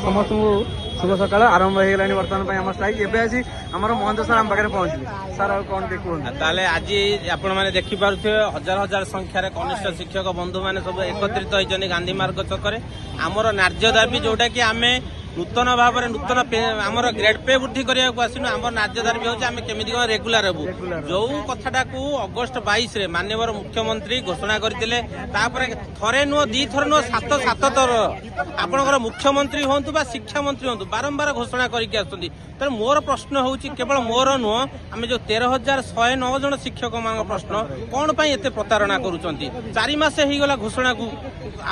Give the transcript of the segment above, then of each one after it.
समस्त शुभ सकाल आरंभ हो गलानी बर्तमान आम स्ट्राइक एवं आसी आम महंत सर आम पाखे पहुंचले सर कौन कहते आज आपण मैंने देखिपे हजार हजार संख्यार कनिष्ठ शिक्षक बंधु मैंने सब एकत्रित होती गांधी मार्ग छक आमर न्याय दाबी जोटा कि आम नूतन भाव में नूतन आमर ग्रेड पे वृद्धि करने को आसनु आम न्याय दाबी हूँ आम केमी रेगुलर हेबू जो कथाटा को अगस्ट 22 रे माननीय मुख्यमंत्री घोषणा करते थरे नुह दी थर नुह सात सात थर आपणकर मुख्यमंत्री हूँ बा शिक्षा मंत्री हूँ बारंबार घोषणा करके आसुँच तेणु मोर प्रश्न हूँ केवल मोर नुह आम जो 13,109 जन शिक्षक मान प्रश्न कौन पर एत प्रतारणा करुँच 4 मास होगला घोषणा को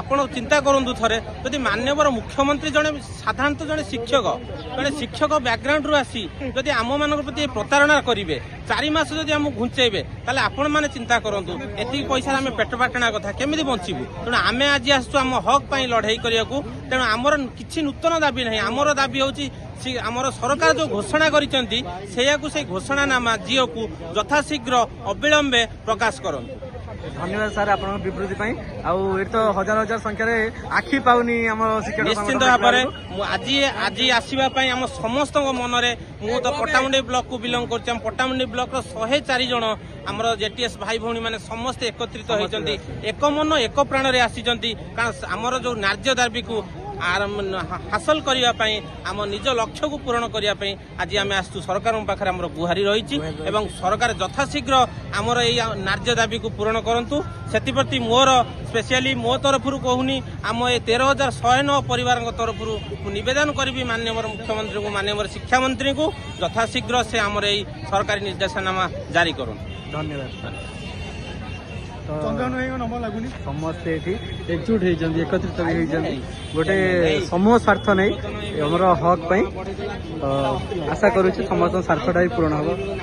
आपण चिंता करूँ थे जदि माननीय मुख्यमंत्री जड़े साधारणतः जड़े शिक्षक बैकग्राउंड रू आसी जदि आम मान प्रति प्रतारणा करेंगे 4 मास जदि आम घुंचेबे ताले आपण माने चिंता करंतु एति पैसा आम पेट पाटना कथा केमिति बंचिबु तेणु आम आज आसु आम हक पाई लड़ाई करियाकू तेणु आमर किछि नूतन दाबी नहीं आमर दाबी होची आमर सरकार जो घोषणा करिसेंती सेयाकू से घोषणानामा जियो को यथाशीघ्र अविलंबे प्रकाश करंतु। धन्यवाद सर आप विवृत्ति ये तो हजार हजार संख्यार आखि पाऊनी आम शिक्षक निश्चिंत भाव में आज आसवाई आम समस्त मन में मु तो पट्टामुंडी ब्लॉक को बिलंग कर पट्टामुंडी ब्लॉक 104 जन आमर जेटीएस भाई भौणी मैंने समस्ते एकत्रित होती एक मन एक प्राण में आसी कारण आमर जो न्याय दाबी को हासिल करने आम निज लक्ष्य को पूरण करने आज आम आसु सरकार पाखे आम गुहारी रही सरकार यथाशीघ्र आमर ये न्याय दाबी को पूरण करूँ से मोर स्पेशली मो तरफ कहूनी आम ये 13,109 परिवार तरफ नवेदन करी माननीय मुख्यमंत्री को माननीय शिक्षा मंत्री को यथाशीघ्र से आमर ये सरकारी निर्देशनामा जारी करूँ। धन्यवाद समस्ते एकजुट होती एकत्रित होती गोटे समूह स्वार्थ नहीं आमर हक आशा करुच्ची समस्त स्वार्थटा भी पूरण हम।